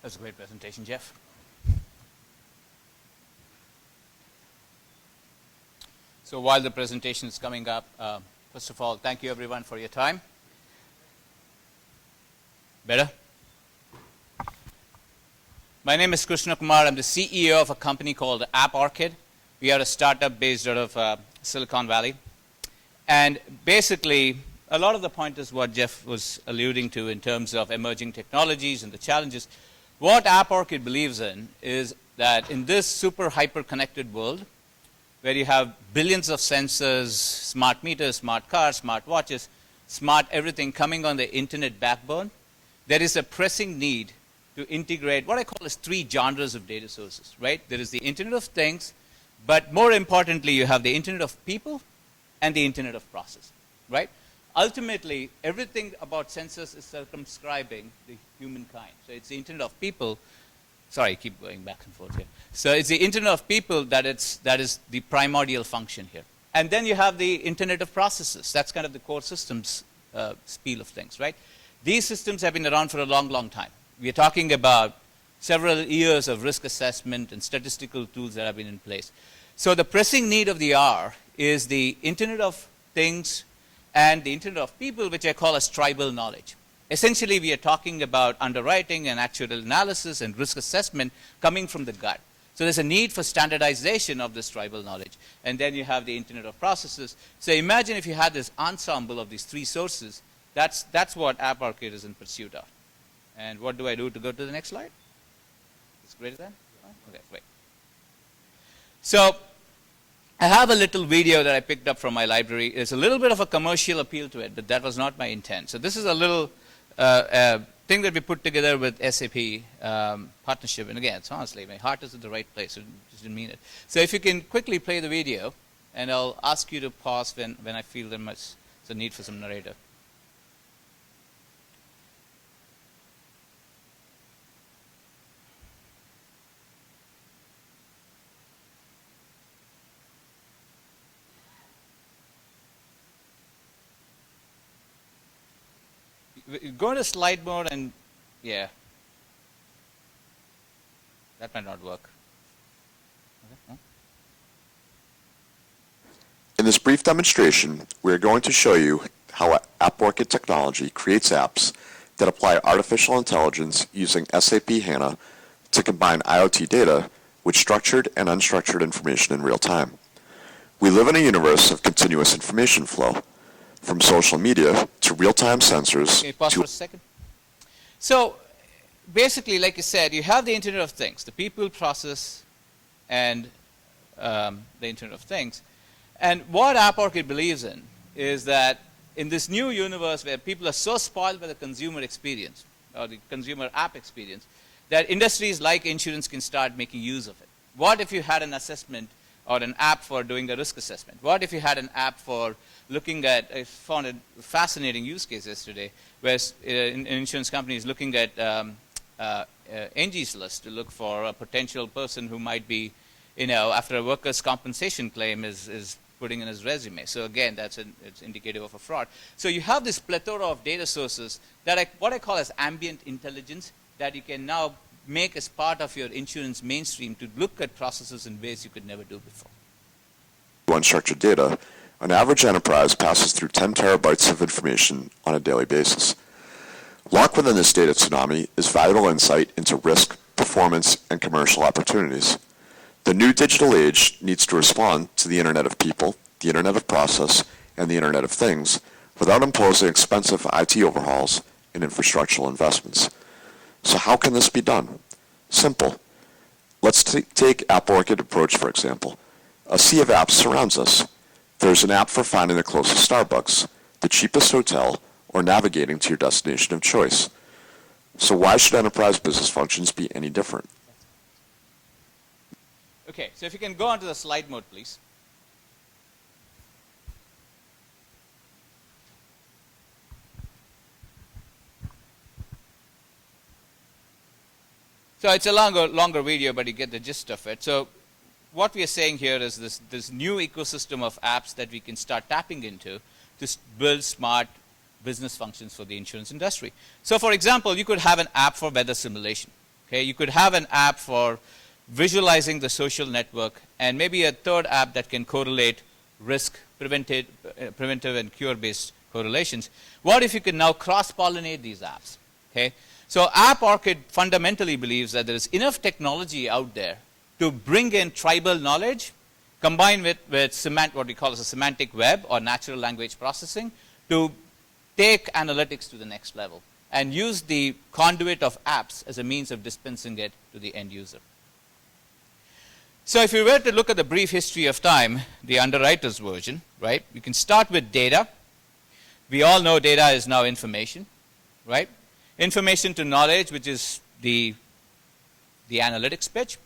That's a great presentation, Jeff. So while the presentation is coming up, first of all, thank you everyone for your time. Better? My name is Krishna Kumar. I'm the CEO of a company called App Orchid. We are a startup based out of Silicon Valley. And basically, a lot of the point is what Jeff was alluding to in terms of emerging technologies and the challenges. What App Orchid believes in is that in this super hyper-connected world, where you have billions of sensors, smart meters, smart cars, smart watches, smart everything coming on the internet backbone, there is a pressing need to integrate what I call as three genres of data sources, right? There is the Internet of Things, but more importantly, you have the Internet of People and the Internet of Process, right? Ultimately, everything about sensors is circumscribing the humankind. So it's the Internet of People. Sorry, I keep going back and forth here. So it's the Internet of People that is the primordial function here. And then you have the Internet of Processes. That's kind of the core systems spiel of things, right? These systems have been around for a long, long time. We are talking about several years of risk assessment and statistical tools that have been in place. So the pressing need of the hour is the Internet of Things and the Internet of People, which I call as tribal knowledge. Essentially, we are talking about underwriting and actuarial analysis and risk assessment coming from the gut. So there's a need for standardization of this tribal knowledge. And then you have the Internet of Processes. So imagine if you had this ensemble of these three sources. That's what App Orchid is in pursuit of. And what do I do to go to the next slide? It's greater than? Okay, great. So I have a little video that I picked up from my library. There's a little bit of a commercial appeal to it, but that was not my intent. So this is a little thing that we put together with SAP partnership. And again, it's honestly, my heart is in the right place. I just didn't mean it. So if you can quickly play the video, and I'll ask you to pause when I feel there is a need for some narrative. Go into slide mode and, yeah, that might not work. Okay. In this brief demonstration, we are going to show you how App Orchid technology creates apps that apply artificial intelligence using SAP HANA to combine IoT data with structured and unstructured information in real time. We live in a universe of continuous information flow, from social media to real-time sensors. Can you pause for a second? So basically, like you said, you have the Internet of Things, the people, process, and the Internet of Things. And what App Orchid believes in is that in this new universe where people are so spoiled by the consumer experience, or the consumer app experience, that industries like insurance can start making use of it. What if you had an assessment or an app for doing a risk assessment? What if you had an app for looking at, I found a fascinating use case yesterday, where an insurance company is looking at Angie's List to look for a potential person who might be, after a workers' compensation claim is putting in his resume. So again, it's indicative of a fraud. So you have this plethora of data sources that what I call as ambient intelligence that you can now make as part of your insurance mainstream to look at processes in ways you could never do before. Unstructured data, an average enterprise passes through 10 terabytes of information on a daily basis. Locked within this data tsunami is valuable insight into risk, performance, and commercial opportunities. The new digital age needs to respond to the Internet of People, the Internet of Process, and the Internet of Things without imposing expensive IT overhauls and infrastructural investments. So how can this be done? Simple. Let's take App Orchid approach, for example. A sea of apps surrounds us. There's an app for finding the closest Starbucks, the cheapest hotel, or navigating to your destination of choice. So why should enterprise business functions be any different? Okay, so if you can go onto the slide mode, please. So it's a longer video, but you get the gist of it. So what we are saying here is this new ecosystem of apps that we can start tapping into to build smart business functions for the insurance industry. So for example, you could have an app for weather simulation. Okay, you could have an app for visualizing the social network, and maybe a third app that can correlate risk, preventive and cure-based correlations. What if you could now cross-pollinate these apps? Okay, so App Orchid fundamentally believes that there is enough technology out there to bring in tribal knowledge, combined with what we call as a semantic web or natural language processing, to take analytics to the next level and use the conduit of apps as a means of dispensing it to the end user. So if you were to look at the brief history of time, the underwriter's version, right, you can start with data. We all know data is now information, right? Information to knowledge, which is the analytics pitch.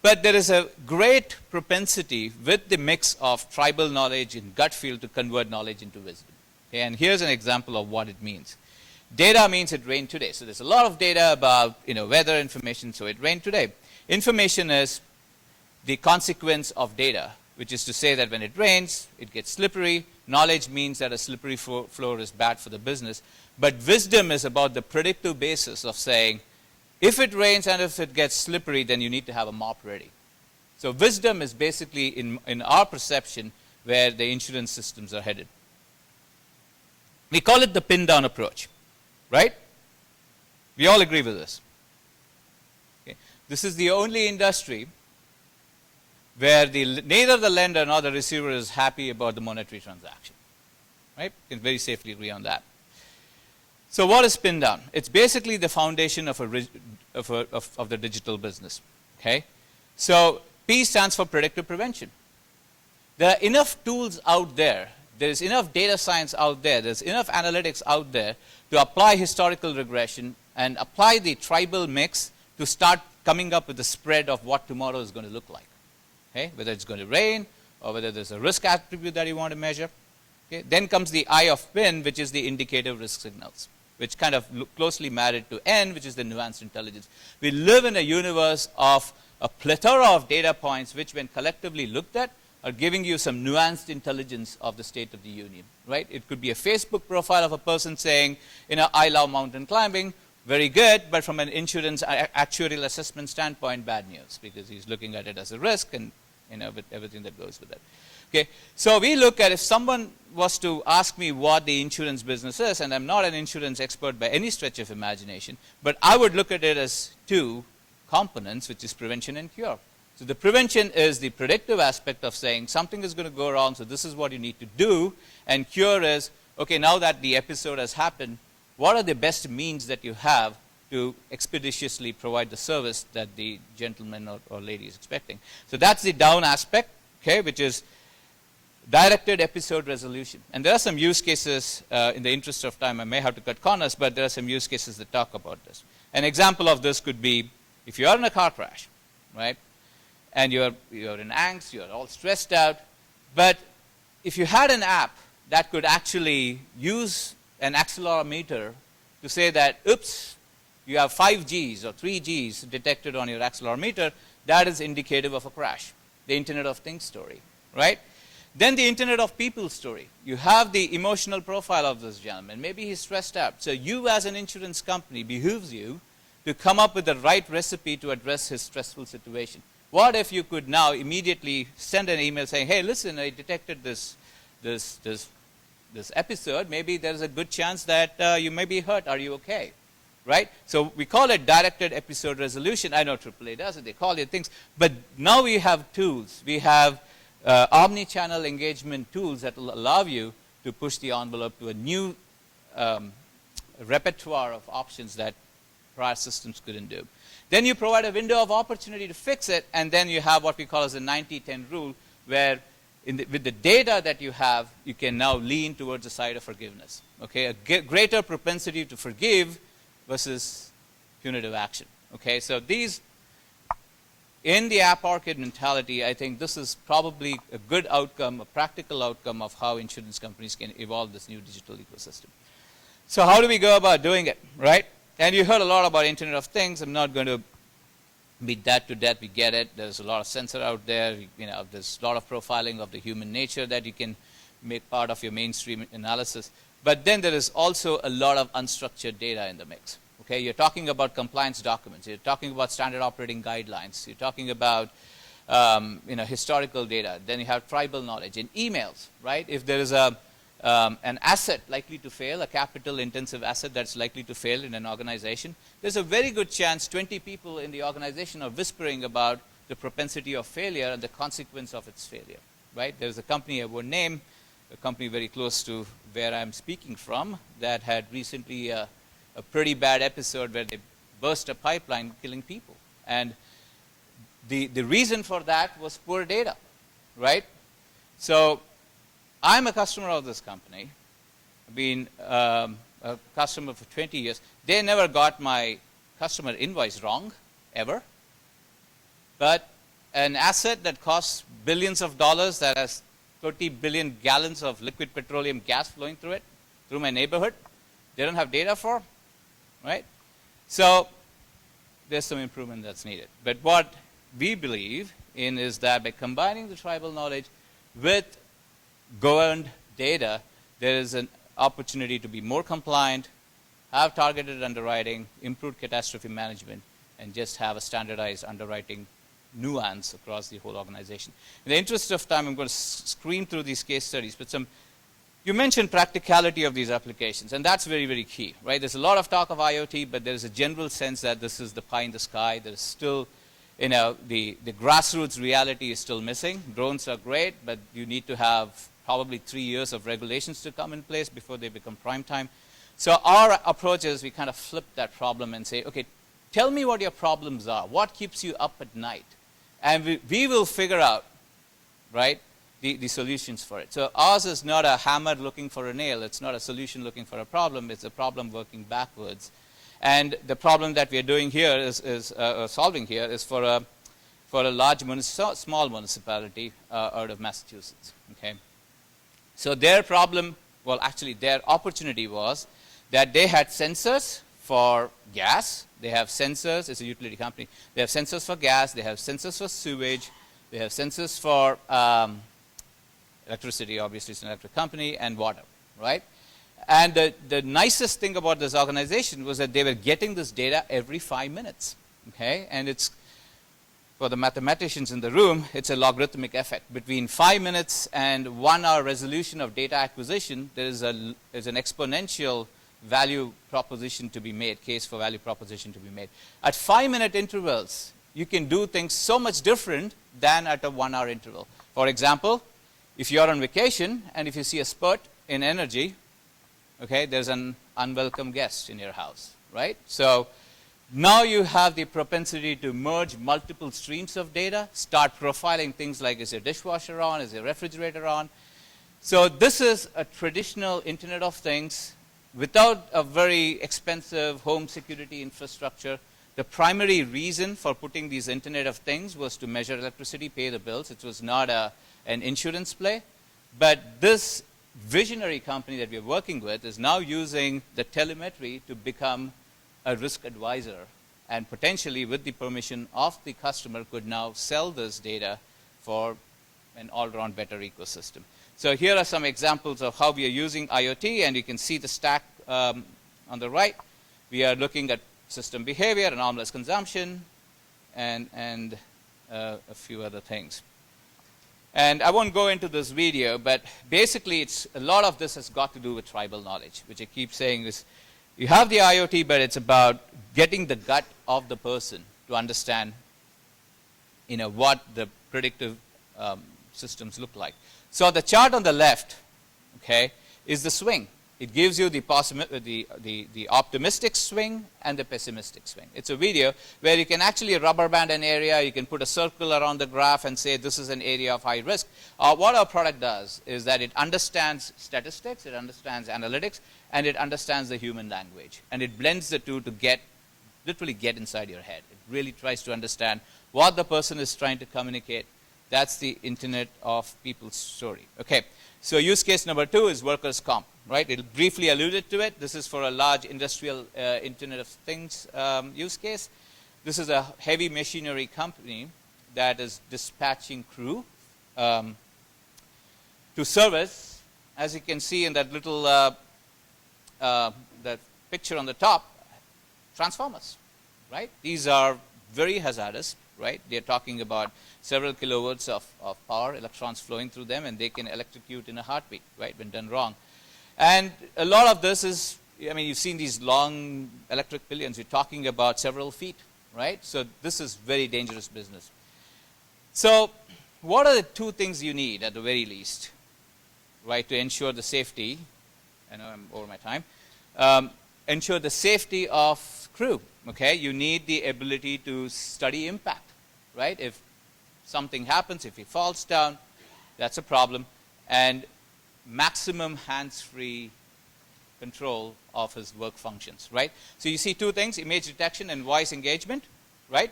But there is a great propensity with the mix of tribal knowledge and gut feel to convert knowledge into wisdom. Okay, and here's an example of what it means. Data means it rained today. So there's a lot of data about weather information, so it rained today. Information is the consequence of data, which is to say that when it rains, it gets slippery. Knowledge means that a slippery floor is bad for the business. But wisdom is about the predictive basis of saying, if it rains and if it gets slippery, then you need to have a mop ready. So wisdom is basically, in our perception, where the insurance systems are headed. We call it the pin-down approach, right? We all agree with this. Okay. This is the only industry where neither the lender nor the receiver is happy about the monetary transaction. Right? You can very safely agree on that. So what is pin down? It's basically the foundation of the digital business. Okay? So P stands for predictive prevention. There are enough tools out there. There is enough data science out there. There's enough analytics out there to apply historical regression and apply the tribal mix to start coming up with the spread of what tomorrow is going to look like. Okay? Whether it's going to rain or whether there's a risk attribute that you want to measure. Okay? Then comes the I of PIN, which is the indicative risk signals, which kind of look closely married to N, which is the nuanced intelligence. We live in a universe of a plethora of data points, which when collectively looked at, are giving you some nuanced intelligence of the state of the union, right? It could be a Facebook profile of a person saying, I love mountain climbing, very good, but from an insurance actuarial assessment standpoint, bad news, because he's looking at it as a risk and with everything that goes with it. Okay, so we look at, if someone was to ask me what the insurance business is, and I'm not an insurance expert by any stretch of imagination, but I would look at it as two components, which is prevention and cure. So the prevention is the predictive aspect of saying something is going to go wrong, so this is what you need to do, and cure is, okay, now that the episode has happened, what are the best means that you have to expeditiously provide the service that the gentleman or lady is expecting? So that's the down aspect, okay, which is directed episode resolution. And there are some use cases, in the interest of time, I may have to cut corners, but there are some use cases that talk about this. An example of this could be, if you are in a car crash, right, and you're in angst, you're all stressed out, but if you had an app that could actually use an accelerometer to say that, oops, you have 5 Gs or 3 Gs detected on your accelerometer, that is indicative of a crash, the Internet of Things story, right? Then the Internet of People story. You have the emotional profile of this gentleman. Maybe he's stressed out. So you as an insurance company behooves you to come up with the right recipe to address his stressful situation. What if you could now immediately send an email saying, hey, listen, I detected this episode. Maybe there's a good chance that you may be hurt. Are you okay? Right? So we call it directed episode resolution. I know AAA does it. They call it things. But now we have tools. We have omni-channel engagement tools that will allow you to push the envelope to a new repertoire of options that prior systems couldn't do. Then you provide a window of opportunity to fix it, and then you have what we call as a 90-10 rule, where with the data that you have, you can now lean towards the side of forgiveness. Okay, a greater propensity to forgive versus punitive action. Okay, so these, in the App Orchid mentality, I think this is probably a good outcome, a practical outcome of how insurance companies can evolve this new digital ecosystem. So how do we go about doing it, right? And you heard a lot about Internet of Things. I'm not going to beat that to death. We get it. There's a lot of sensor out there. There's a lot of profiling of the human nature that you can make part of your mainstream analysis. But then there is also a lot of unstructured data in the mix. Okay, you're talking about compliance documents. You're talking about standard operating guidelines. You're talking about historical data. Then you have tribal knowledge. In emails, right? If there is an asset likely to fail, a capital-intensive asset that's likely to fail in an organization, there's a very good chance 20 people in the organization are whispering about the propensity of failure and the consequence of its failure, right? There's a company I won't name, a company very close to where I'm speaking from, that had recently a pretty bad episode where they burst a pipeline killing people. And the reason for that was poor data, right? So I'm a customer of this company. I've been a customer for 20 years. They never got my customer invoice wrong, ever. But an asset that costs billions of dollars, that has 30 billion gallons of liquid petroleum gas flowing through it, through my neighborhood, they don't have data for, right? So there's some improvement that's needed. But what we believe in is that by combining the tribal knowledge with governed data, there is an opportunity to be more compliant, have targeted underwriting, improved catastrophe management, and just have a standardized underwriting nuance across the whole organization. In the interest of time, I'm going to scream through these case studies, but you mentioned practicality of these applications, and that's very, very key, right? There's a lot of talk of IoT, but there's a general sense that this is the pie in the sky. There's still, the grassroots reality is still missing. Drones are great, but you need to have probably 3 years of regulations to come in place before they become prime time. So our approach is we kind of flip that problem and say, okay, tell me what your problems are. What keeps you up at night? And we will figure out, right, the solutions for it. So ours is not a hammer looking for a nail. It's not a solution looking for a problem. It's a problem working backwards. And the problem that we are doing here is solving here is for a large small municipality out of Massachusetts. Okay. So their problem, well, actually their opportunity was that they had sensors for gas. They have sensors. It's a utility company. They have sensors for gas. They have sensors for sewage. They have sensors for electricity, obviously it's an electric company, and water, right? And the nicest thing about this organization was that they were getting this data every 5 minutes, okay? And it's, for the mathematicians in the room, it's a logarithmic effect. Between 5 minutes and 1 hour resolution of data acquisition, there's an exponential value proposition to be made, case for value proposition to be made. At 5-minute intervals, you can do things so much different than at a 1 hour interval. For example, if you're on vacation and if you see a spurt in energy, okay, there's an unwelcome guest in your house, right? So now you have the propensity to merge multiple streams of data, start profiling things like, is your dishwasher on, is your refrigerator on? So this is a traditional Internet of Things without a very expensive home security infrastructure. The primary reason for putting these Internet of Things was to measure electricity, pay the bills. It was not an insurance play. But this visionary company that we're working with is now using the telemetry to become a risk advisor, and potentially with the permission of the customer could now sell this data for an all-around better ecosystem. So here are some examples of how we are using IoT, and you can see the stack on the right. We are looking at system behavior, anomalous consumption, and a few other things. And I won't go into this video, but basically a lot of this has got to do with tribal knowledge, which I keep saying is you have the IoT, but it's about getting the gut of the person to understand what the predictive systems look like. So the chart on the left, okay, is the swing. It gives you the optimistic swing and the pessimistic swing. It's a video where you can actually rubber band an area. You can put a circle around the graph and say this is an area of high risk. What our product does is that it understands statistics, it understands analytics, and it understands the human language. And it blends the two to literally get inside your head. It really tries to understand what the person is trying to communicate. That's the Internet of People's story. Okay, so use case number 2 is workers' comp, right? It briefly alluded to it. This is for a large industrial Internet of Things use case. This is a heavy machinery company that is dispatching crew to service. As you can see in that little that picture on the top, transformers, right? These are very hazardous, right? They're talking about several kilovolts of power, electrons flowing through them, and they can electrocute in a heartbeat, right, when done wrong. And a lot of this is, I mean, you've seen these long electric pillions. You're talking about several feet, right? So this is very dangerous business. So what are the two things you need at the very least, right, to ensure the safety? I know I'm over my time. Ensure the safety of crew, okay? You need the ability to study impact, right? If something happens, if he falls down, that's a problem. And maximum hands-free control of his work functions, right? So you see two things, image detection and voice engagement, right?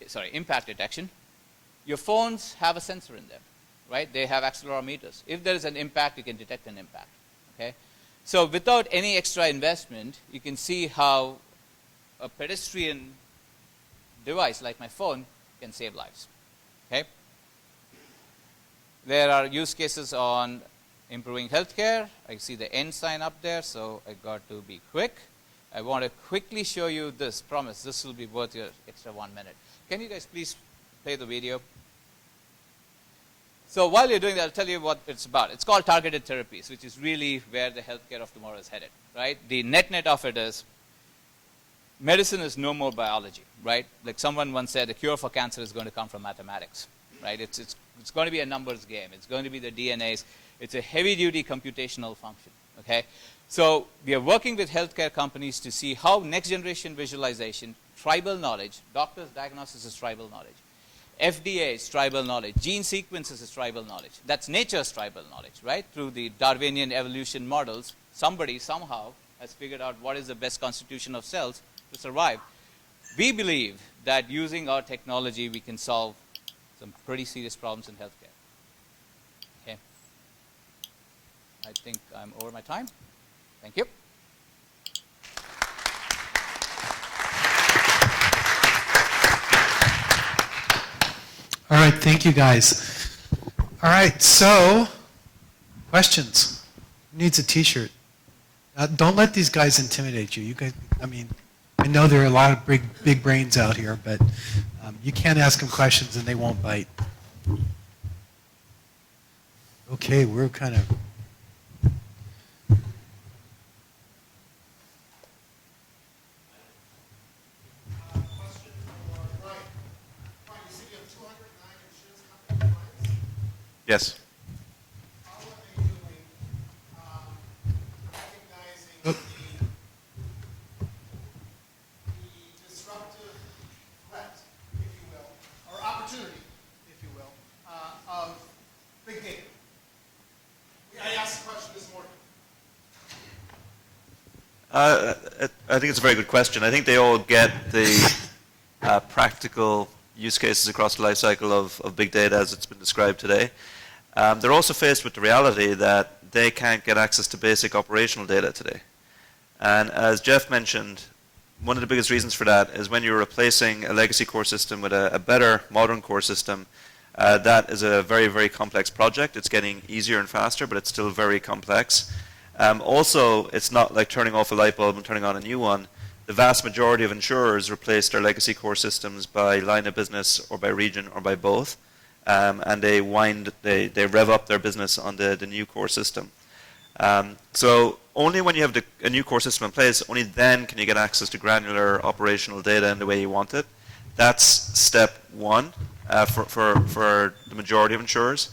Sorry, impact detection. Your phones have a sensor in them, right? They have accelerometers. If there is an impact, you can detect an impact, okay? So without any extra investment, you can see how a pedestrian device like my phone can save lives, okay? There are use cases on improving healthcare. I see the N sign up there, so I got to be quick. I want to quickly show you this. Promise, this will be worth your extra 1 minute. Can you guys please play the video? So while you're doing that, I'll tell you what it's about. It's called targeted therapies, which is really where the healthcare of tomorrow is headed, right? The net of it is medicine is no more biology, right? Like someone once said, the cure for cancer is going to come from mathematics, right? It's going to be a numbers game. It's going to be the DNAs. It's a heavy-duty computational function, okay? So we are working with healthcare companies to see how next-generation visualization, tribal knowledge, doctors' diagnosis is tribal knowledge, FDA is tribal knowledge, gene sequences is tribal knowledge. That's nature's tribal knowledge, right? Through the Darwinian evolution models, somebody somehow has figured out what is the best constitution of cells to survive. We believe that using our technology, we can solve some pretty serious problems in healthcare. Okay. I think I'm over my time. Thank you. All right, thank you guys. All right, so questions. Who needs a t-shirt? Don't let these guys intimidate you. You guys, I mean, I know there are a lot of big brains out here, but you can't ask them questions and they won't bite. Okay, we're kind of... Yes. How are they doing recognizing the disruptive threat, if you will, or opportunity, if you will, of big data? I asked the question this morning. I think it's a very good question. I think they all get the practical use cases across the life cycle of big data as it's been described today. They're also faced with the reality that they can't get access to basic operational data today. And as Jeff mentioned, one of the biggest reasons for that is when you're replacing a legacy core system with a better modern core system, that is a very, very complex project. It's getting easier and faster, but it's still very complex. Also, it's not like turning off a light bulb and turning on a new one. The vast majority of insurers replace their legacy core systems by line of business or by region or by both. And they rev up their business on the new core system. So only when you have a new core system in place, only then can you get access to granular operational data in the way you want it. That's step one for the majority of insurers.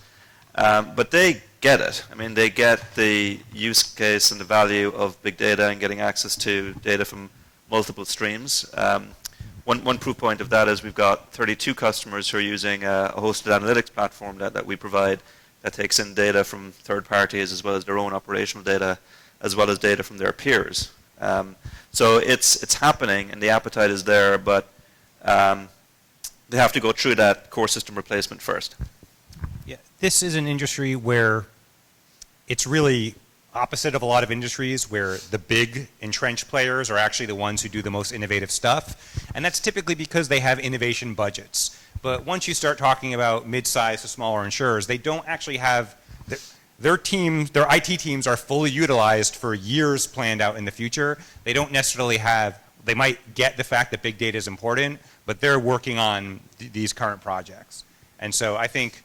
But they get it. I mean, they get the use case and the value of big data and getting access to data from multiple streams. One proof point of that is we've got 32 customers who are using a hosted analytics platform that we provide that takes in data from third parties as well as their own operational data as well as data from their peers. So it's happening and the appetite is there, but they have to go through that core system replacement first. Yeah, this is an industry where it's really opposite of a lot of industries where the big entrenched players are actually the ones who do the most innovative stuff. And that's typically because they have innovation budgets. But once you start talking about mid-sized to smaller insurers, they don't actually have their teams, their IT teams are fully utilized for years planned out in the future. They don't necessarily have, they might get the fact that big data is important, but they're working on these current projects. And so I think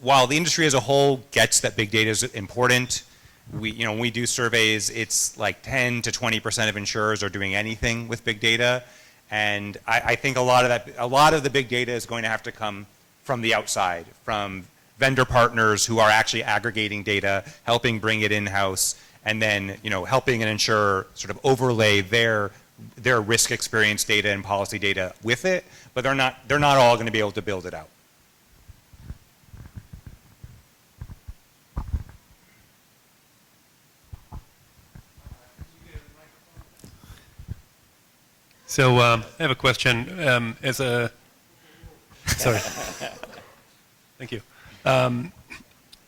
while the industry as a whole gets that big data is important, when we do surveys, it's like 10 to 20% of insurers are doing anything with big data. And I think a lot of the big data is going to have to come from the outside, from vendor partners who are actually aggregating data, helping bring it in-house, and then helping an insurer sort of overlay their risk experience data and policy data with it, but they're not all going to be able to build it out. So I have a question. Sorry. Thank you.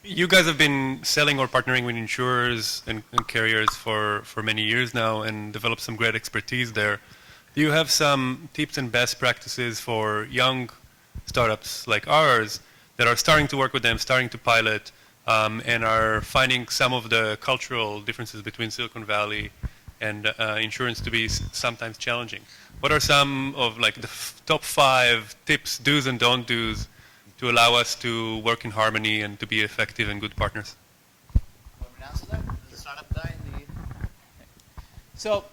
You guys have been selling or partnering with insurers and carriers for many years now and developed some great expertise there. Do you have some tips and best practices for young startups like ours that are starting to work with them, starting to pilot, and are finding some of the cultural differences between Silicon Valley and insurance to be sometimes challenging? What are some of the top 5 tips, do's and don't do's, to allow us to work in harmony and to be effective and good partners? Want me to answer that? The startup guy? So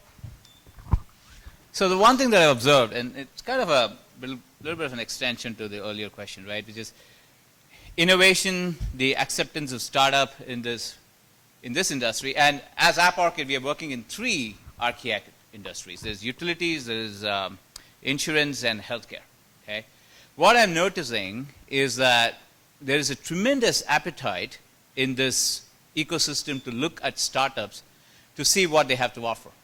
the one thing that I observed, and it's kind of a little bit of an extension to the earlier question, right, which is innovation, the acceptance of startup in this industry. And as App Orchid, we are working in 3 archaic industries. There's utilities, there's insurance, and healthcare. Okay? What I'm noticing is that there is a tremendous appetite in this ecosystem to look at startups to see what they have to offer.